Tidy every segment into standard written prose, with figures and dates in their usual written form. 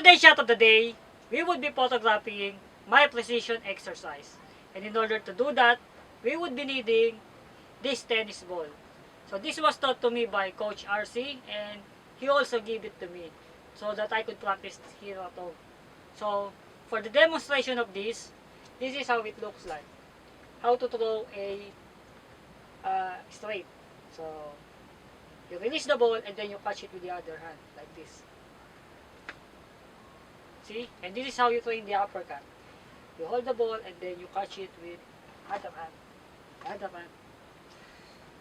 today's shot of the day, we would be photographing my precision exercise. And in order to do that, we would be needing this tennis ball. So this was taught to me by Coach RC, and he also gave it to me so that I could practice here at home. So for the demonstration of this is how it looks like. How to throw a straight. So you release the ball and then you catch it with the other hand like this. See? And this is how you train the uppercut. You hold the ball and then you catch it with other hand. Other hand.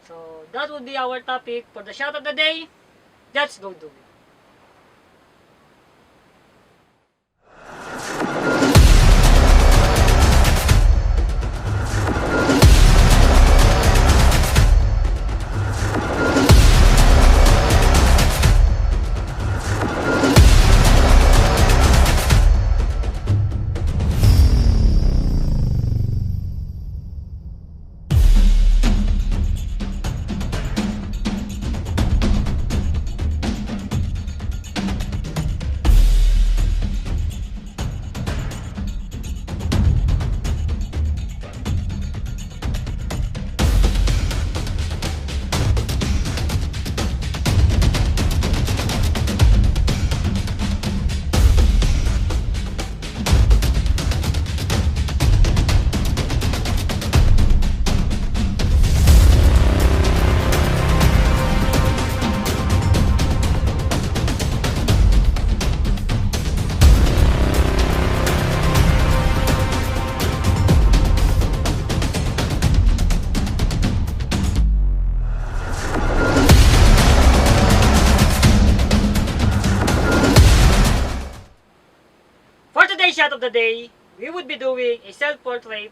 So that would be our topic for the shot of the day. Let's go do it. For today's shot of the day, we would be doing a self-portrait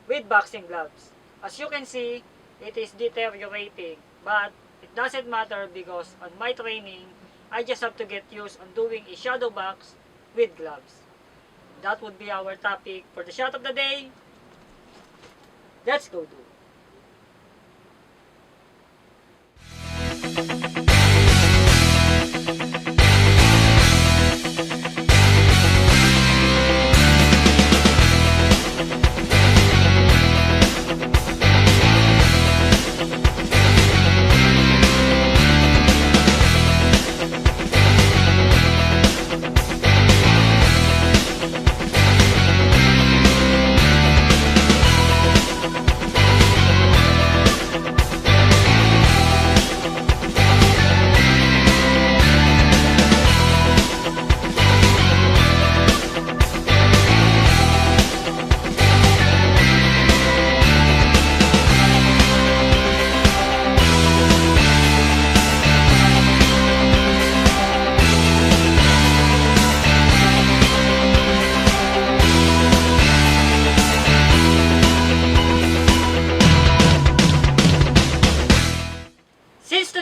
with boxing gloves. As you can see, it is deteriorating, but it doesn't matter because on my training, I just have to get used on doing a shadow box with gloves. That would be our topic for the shot of the day. Let's go do it.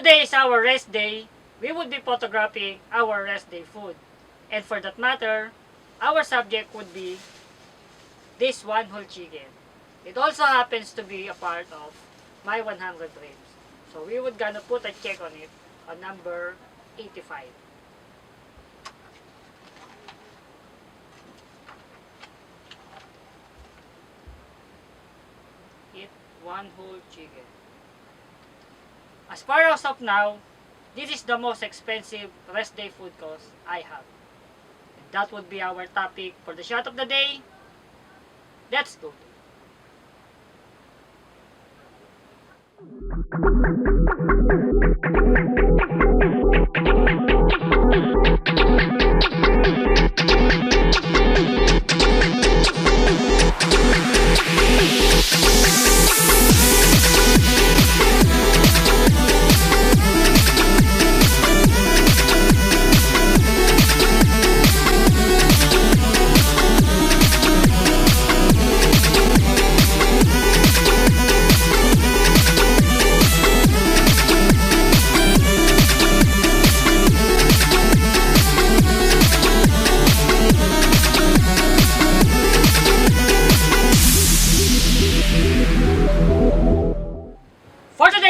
Today is our rest day, we would be photographing our rest day food. And for that matter, our subject would be this one whole chicken. It also happens to be a part of my 100 dreams. So we would gonna put a check on it on number 85. Eat one whole chicken. As far as of now, this is the most expensive rest day food cost I have. And that would be our topic for the shot of the day. Let's go.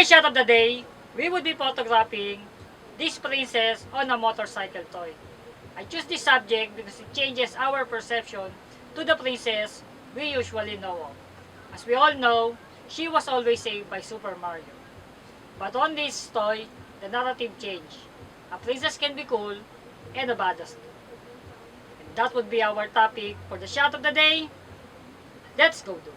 Shot of the day, we would be photographing this princess on a motorcycle toy. I choose this subject because it changes our perception to the princess we usually know of. As we all know, she was always saved by Super Mario. But on this toy, the narrative changed. A princess can be cool and a badass too. And that would be our topic for the shot of the day. Let's go do it.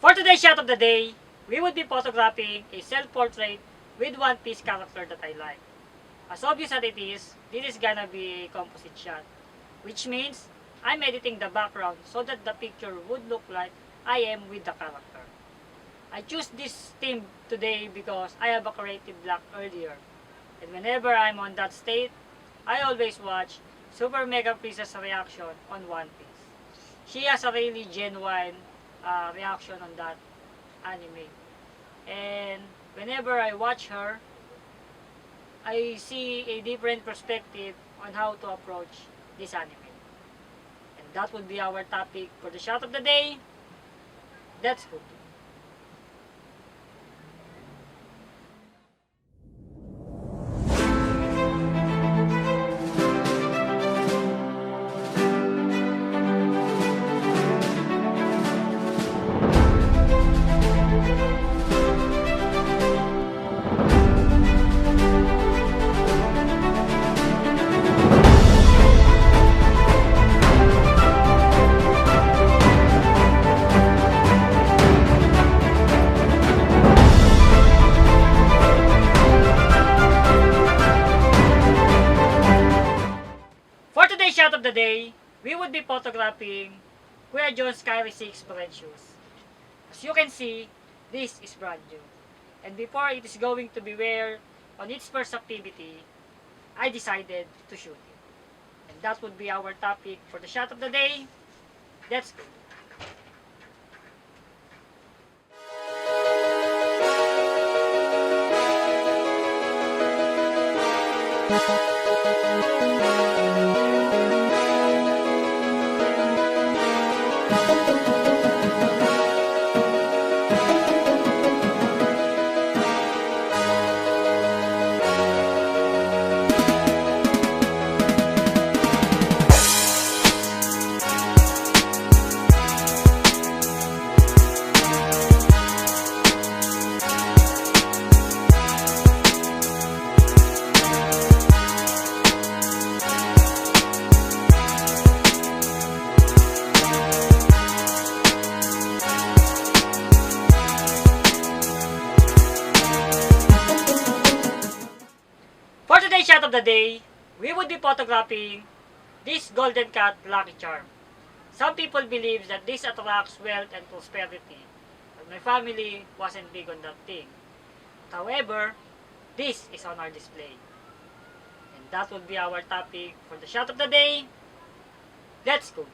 For today's shot of the day, we would be photographing a self-portrait with One Piece character that I like. As obvious as it is, this is gonna be a composite shot, which means I'm editing the background so that the picture would look like I am with the character. I choose this theme today because I have a creative block earlier, and whenever I'm on that state, I always watch Super Mega Princess reaction on One Piece. She has a really genuine reaction on that anime. And whenever I watch her, I see a different perspective on how to approach this anime. And that would be our topic for the shot of the day. Let's go. For today's shot of the day, we would be photographing Kuya John's Kyrie 6 brand shoes. As you can see, this is brand new. And before it is going to be wear on its first activity, I decided to shoot it. And that would be our topic for the shot of the day. Let's go. For today's shot of the day, we would be photographing this golden cat lucky charm. Some people believe that this attracts wealth and prosperity, but my family wasn't big on that thing. However, this is on our display. And that would be our topic for the shot of the day. Let's go.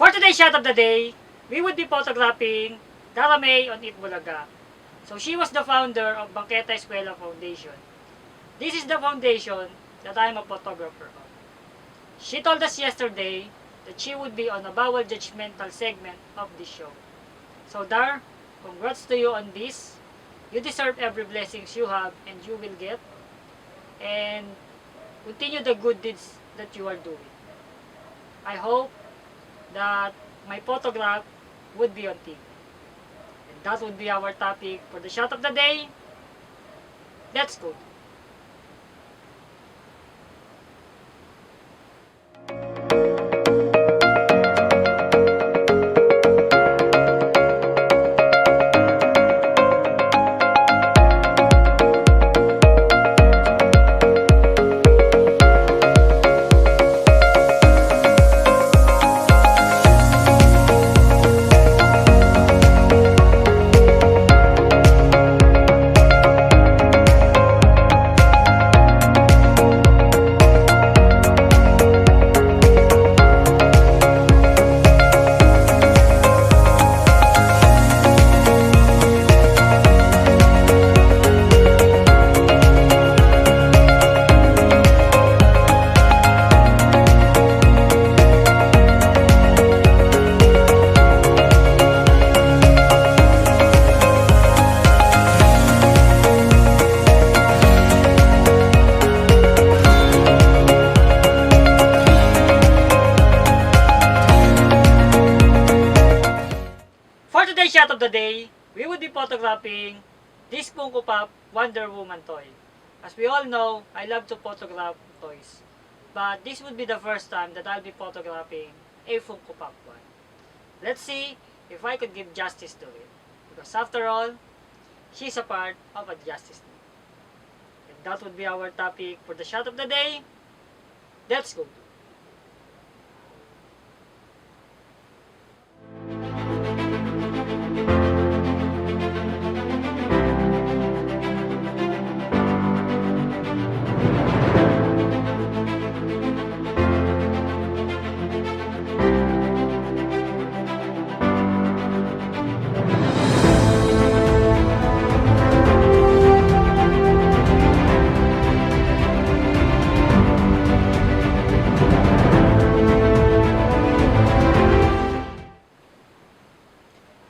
For today's shot of the day, we would be photographing Daramay on Itbulaga. So she was the founder of Banqueta Escuela Foundation. This is the foundation that I am a photographer of. She told us yesterday that she would be on a bawal judgmental segment of this show. So Dar, congrats to you on this. You deserve every blessings you have and you will get. And continue the good deeds that you are doing. I hope that my photograph would be on TV. And that would be our topic for the shot of the day. Let's go. For today's shot of the day, we would be photographing this Funko Pop Wonder Woman toy. As we all know, I love to photograph toys. But this would be the first time that I'll be photographing a Funko Pop one. Let's see if I could give justice to it. Because after all, she's a part of a Justice League. And that would be our topic for the shot of the day. Let's go.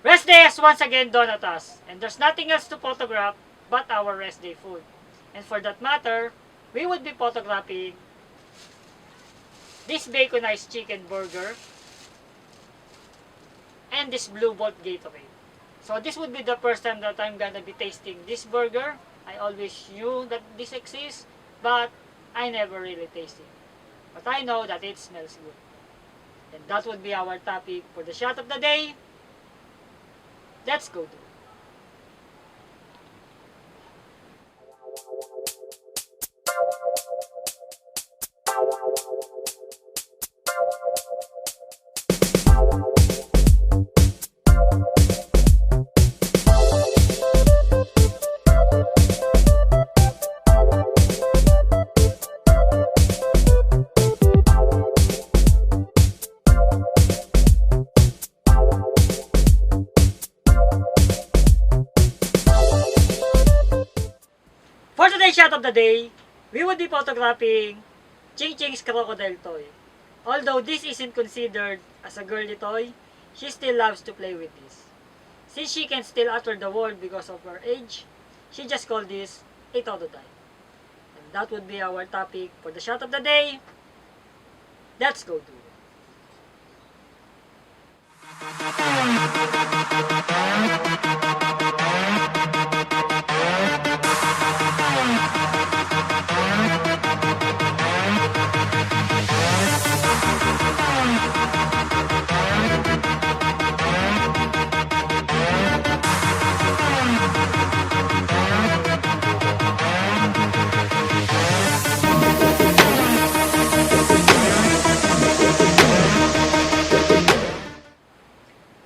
Rest day has once again dawned at us, and there's nothing else to photograph but our rest day food. And for that matter, we would be photographing this baconized chicken burger and this Blue Bolt Gatorade. So this would be the first time that I'm gonna be tasting this burger. I always knew that this exists, but I never really tasted it. But I know that it smells good. And that would be our topic for the shot of the day. Let's go do it. For today's shot of the day, we would be photographing Ching Ching's crocodile toy. Although this isn't considered as a girly toy, she still loves to play with this. Since she can still utter the word because of her age, she just called this a todo die. And that would be our topic for the shot of the day. Let's go do it.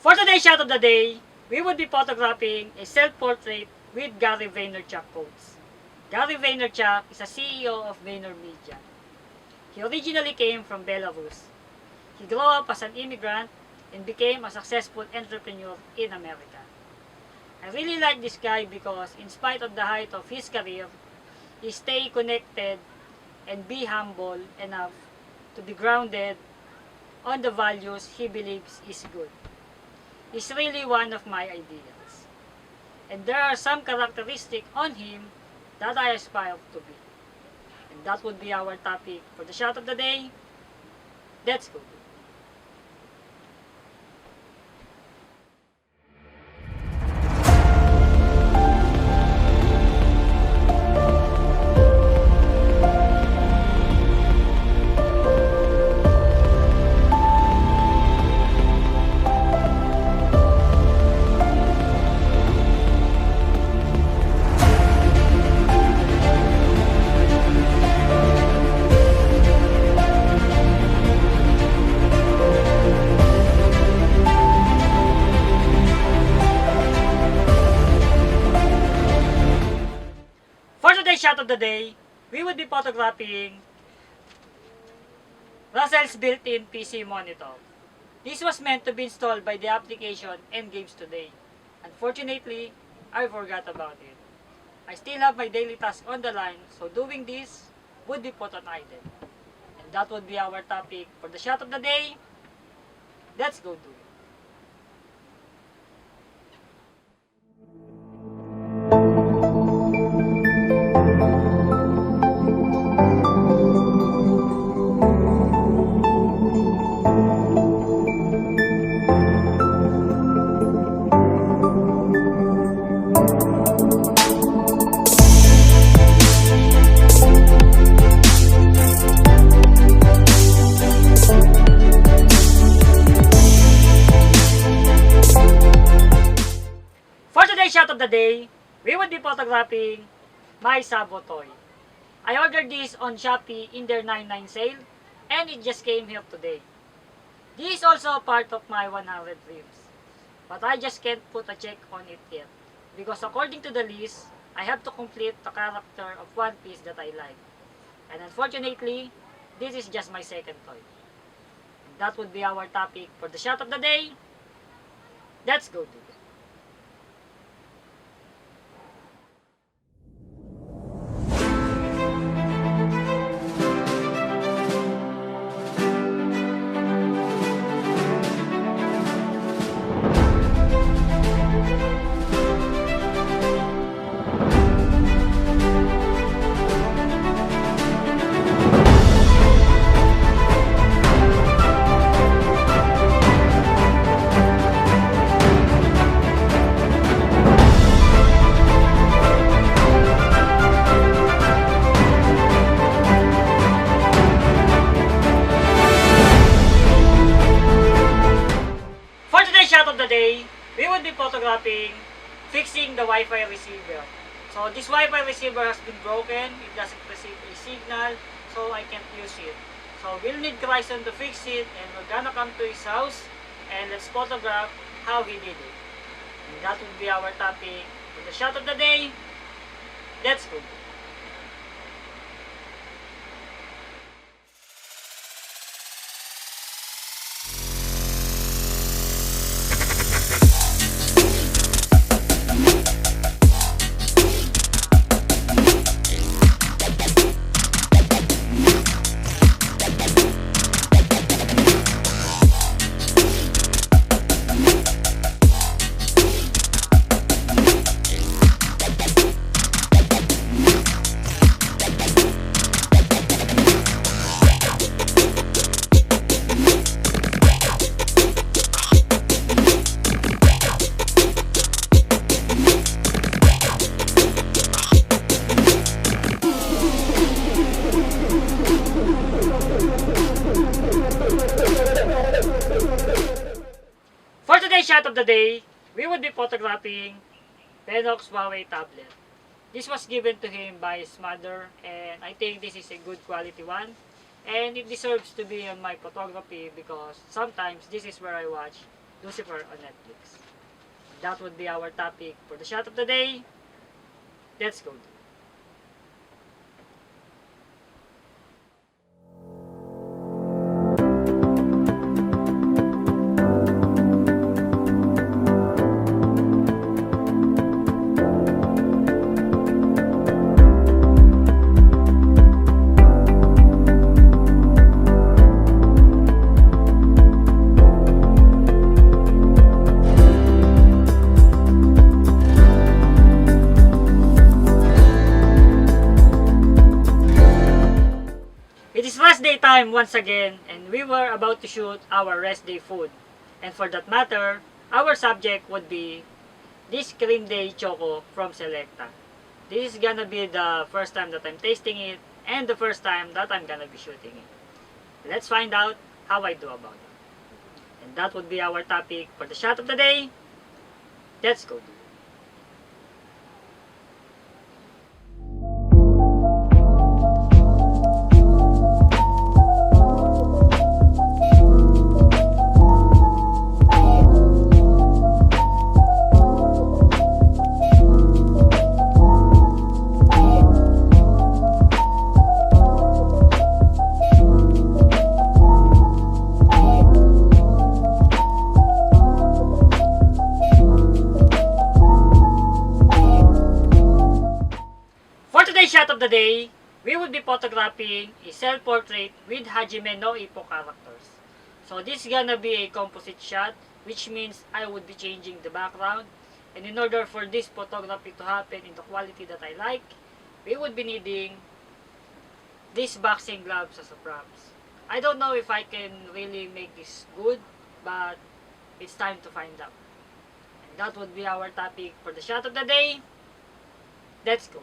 For today's shot of the day, we would be photographing a self-portrait with Gary Vaynerchuk quotes. Gary Vaynerchuk is a CEO of VaynerMedia. He originally came from Belarus. He grew up as an immigrant and became a successful entrepreneur in America. I really like this guy because in spite of the height of his career, he stay connected and be humble enough to be grounded on the values he believes is good. He's really one of my ideals. And there are some characteristics on him that I aspire to be. And that would be our topic for the shot of the day. Let's go. For today's shot of the day, we would be photographing Russell's built-in PC monitor. This was meant to be installed by the application Games Today. Unfortunately, I forgot about it. I still have my daily task on the line, so doing this would be put on idle. And that would be our topic for the shot of the day. Let's go do it. Shot of the day, we would be photographing my Sabo toy. I ordered this on Shopee in their 99 sale and it just came here today. This is also a part of my 100 dreams, but I just can't put a check on it yet because according to the list, I have to complete the character of One Piece that I like. And unfortunately, this is just my second toy. And that would be our topic for the shot of the day. Let's go do it. We would be photographing fixing the Wi-Fi receiver. So this Wi-Fi receiver has been broken, it doesn't receive a signal, so I can't use it. So we'll need Bryson to fix it and we're gonna come to his house and let's photograph how he did it. And that would be our topic for the shot of the day. Let's go. For today's shot of the day, we would be photographing Lennox Huawei tablet. This was given to him by his mother and I think this is a good quality one and it deserves to be on my photography because sometimes this is where I watch Lucifer on Netflix. That would be our topic for the shot of the day. Let's go. time once again, and we were about to shoot our rest day food. And for that matter, our subject would be this cream day choco from Selecta. This is gonna be the first time that I'm tasting it, and the first time that I'm gonna be shooting it. Let's find out how I do about it. And that would be our topic for the shot of the day. Let's go. Shot of the day, we would be photographing a self-portrait with Hajime no Ippo characters. So this is gonna be a composite shot, which means I would be changing the background. And in order for this photography to happen in the quality that I like, we would be needing these boxing gloves as a props. I don't know if I can really make this good, but it's time to find out. And that would be our topic for the shot of the day. Let's go.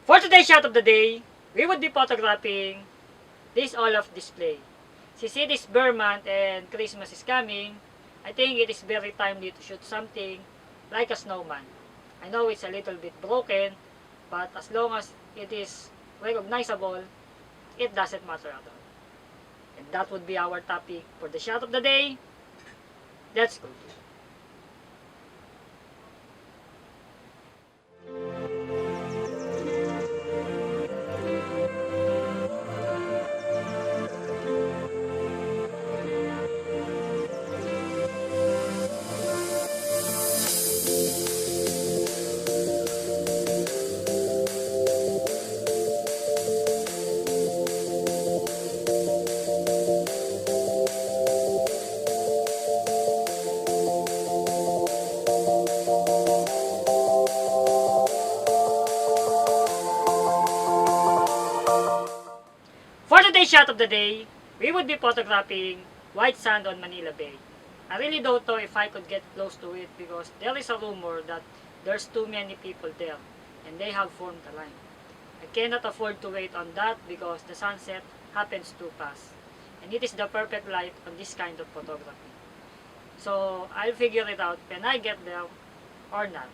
For today's shot of the day, we would be photographing this Olaf display. Since it is Bear Month and Christmas is coming, I think it is very timely to shoot something like a snowman. I know it's a little bit broken, but as long as it is recognizable, it doesn't matter at all. And that would be our topic for the shot of the day. Let's go. For today's shot of the day, we would be photographing white sand on Manila Bay. I really don't know if I could get close to it because there is a rumor that there's too many people there and they have formed a line. I cannot afford to wait on that because the sunset happens too fast and it is the perfect light on this kind of photography. So I'll figure it out when I get there or not.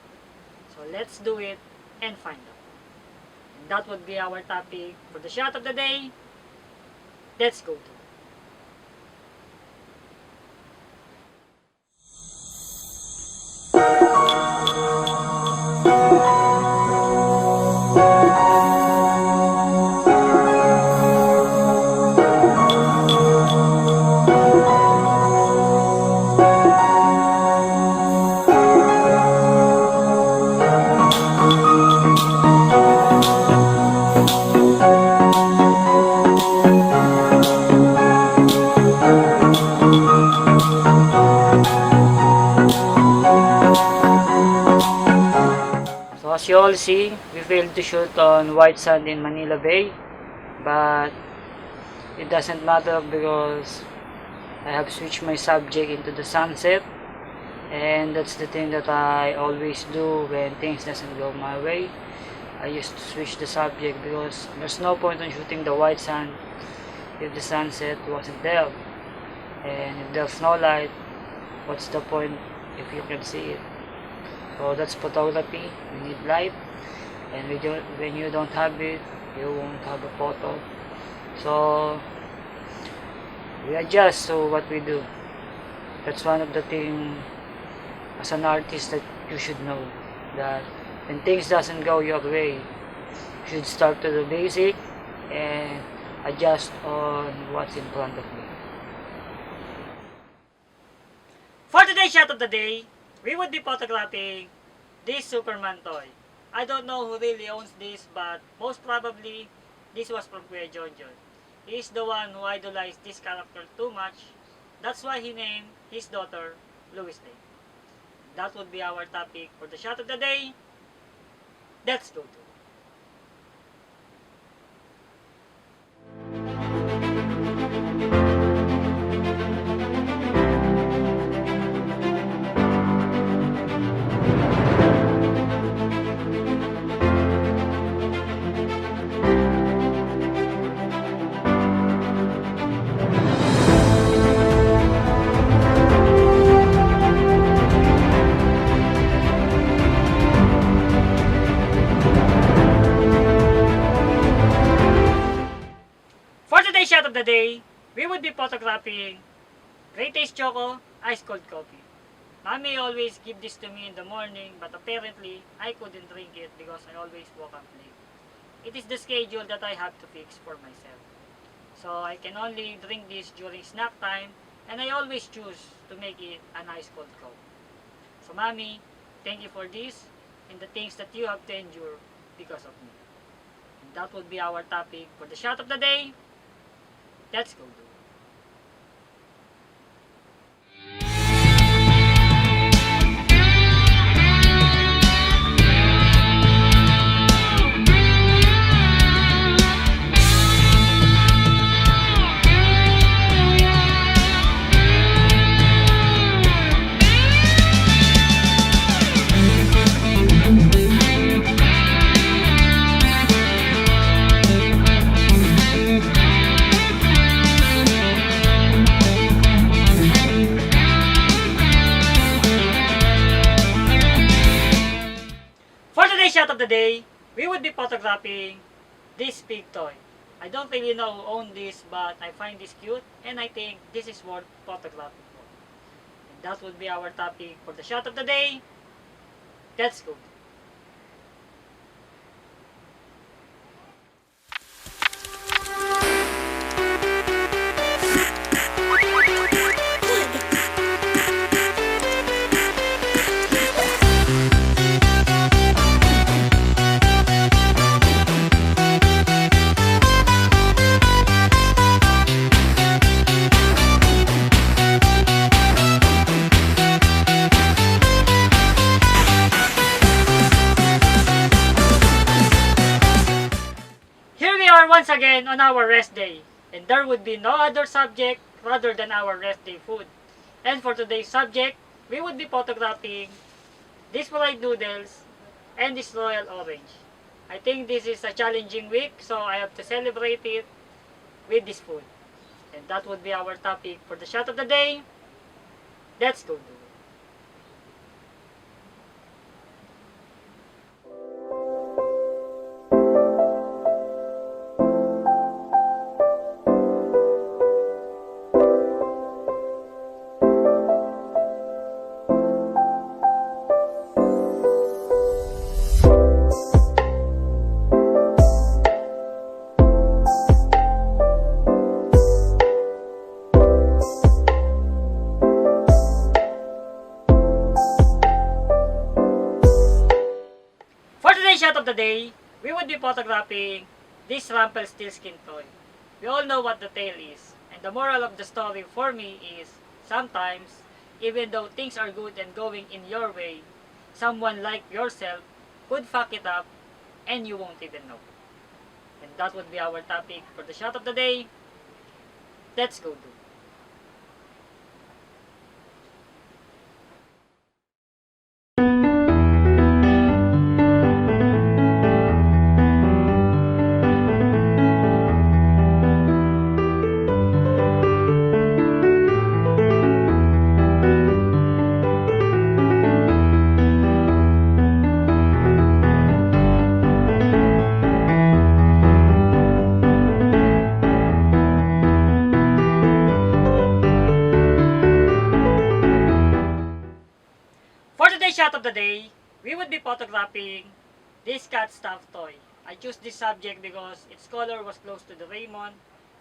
So let's do it and find out. And that would be our topic for the shot of the day. Let's go to. As you all see, we failed to shoot on white sand in Manila Bay, but it doesn't matter because I have switched my subject into the sunset, and that's the thing that I always do when things doesn't go my way. I used to switch the subject because there's no point in shooting the white sand if the sunset wasn't there, and if there's no light, what's the point if you can see it? So that's photography. You need light, and when you don't have it, you won't have a photo. So we adjust to what we do. That's one of the things as an artist that you should know, that when things doesn't go your way, you should start to the basic and adjust on what's in front of me. For today's shot of the day, we would be photographing this Superman toy. I don't know who really owns this, but most probably this was from Kuya Jonjon. He is the one who idolized this character too much. That's why he named his daughter Lois Lane. That would be our topic for the shot of the day. Let's go to. Shot of the day, we would be photographing Great Taste Choco Ice Cold Coffee. Mommy always give this to me in the morning, but apparently I couldn't drink it because I always woke up late. It is the schedule that I have to fix for myself. So I can only drink this during snack time, and I always choose to make it an ice cold coffee. So Mommy, thank you for this and the things that you have to endure because of me. And that would be our topic for the shot of the day. Let's go do it. Shot of the day, we would be photographing this pig toy. I don't really know who owned this, but I find this cute and I think this is worth photographing for. And that would be our topic for the shot of the day. Let's go. Once again on our rest day, and there would be no other subject rather than our rest day food. And for today's subject, we would be photographing these fried noodles and this royal orange. I think this is a challenging week, so I have to celebrate it with this food. And that would be our topic for the shot of the day. Let's go do it. Shot of the day, we would be photographing this Rumpelstiltskin toy. We all know what the tale is, and the moral of the story for me is sometimes, even though things are good and going in your way, someone like yourself could fuck it up and you won't even know. And that would be our topic for the shot of the day. Let's go do. of the day, we would be photographing this cat stuffed toy. I choose this subject because its color was close to the Raymond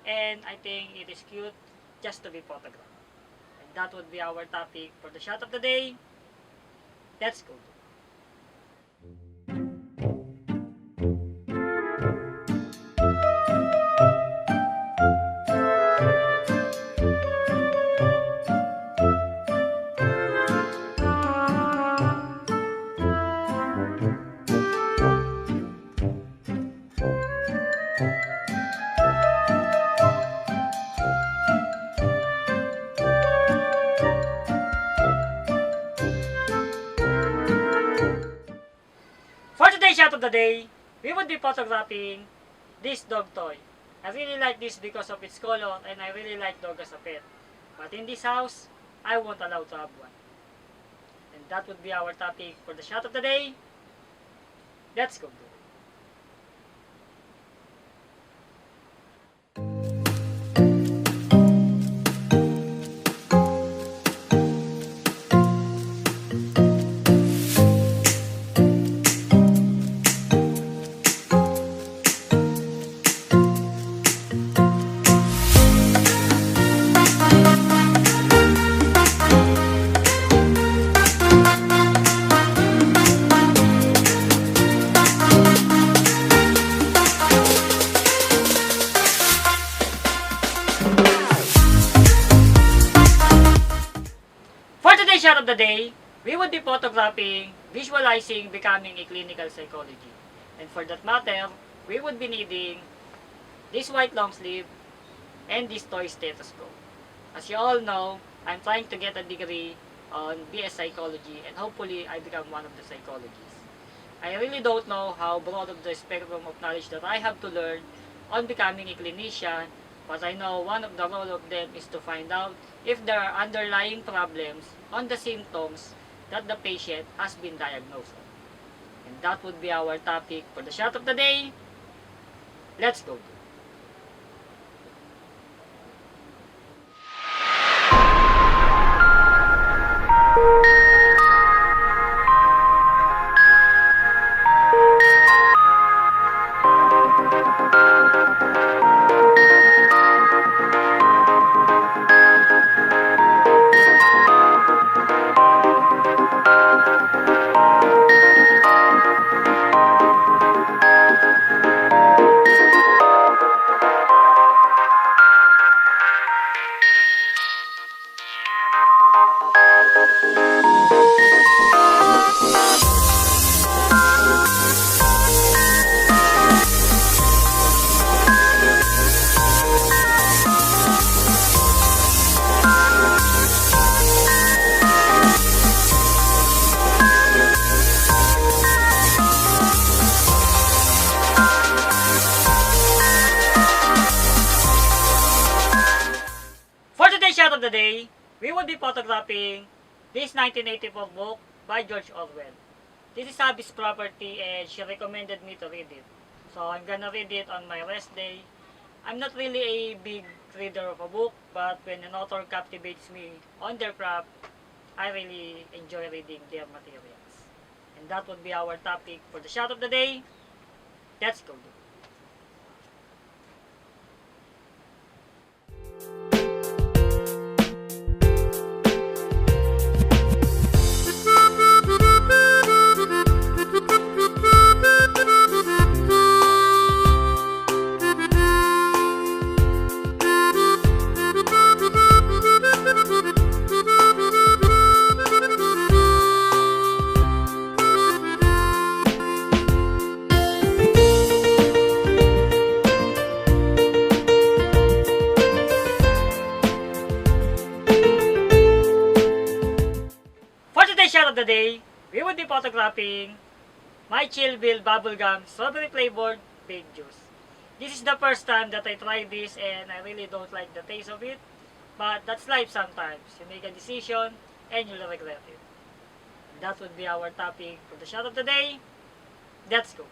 and I think it is cute just to be photographed. And that would be our topic for the shot of the day. Let's go. For today's shot of the day, we would be photographing this dog toy. I really like this because of its color and I really like dog as a pet. But in this house, I won't allow to have one. And that would be our topic for the shot of the day. Let's go. For today's shot of the day, we would be photographing visualizing becoming a clinical psychology. And for that matter, we would be needing this white long sleeve and this toy stethoscope. As you all know, I'm trying to get a degree on BS Psychology and hopefully I become one of the psychologists. I really don't know how broad of the spectrum of knowledge that I have to learn on becoming a clinician, but I know one of the role of them is to find out if there are underlying problems on the symptoms that the patient has been diagnosed on. And that would be our topic for the shot of the day. Let's go. For today's shot of the day, we will be photographing this 1984 book by George Orwell. This is Abby's property and she recommended me to read it. So I'm gonna read it on my rest day. I'm not really a big reader of a book, but when an author captivates me on their craft, I really enjoy reading their materials. And that would be our topic for the shot of the day. Let's go. Shot of the day, we would be photographing my Chillville Bubblegum Strawberry Flavored Baked Juice. This is the first time that I tried this and I really don't like the taste of it. But that's life sometimes. You make a decision and you'll regret it. And that would be our topic for the shot of the day. Let's go.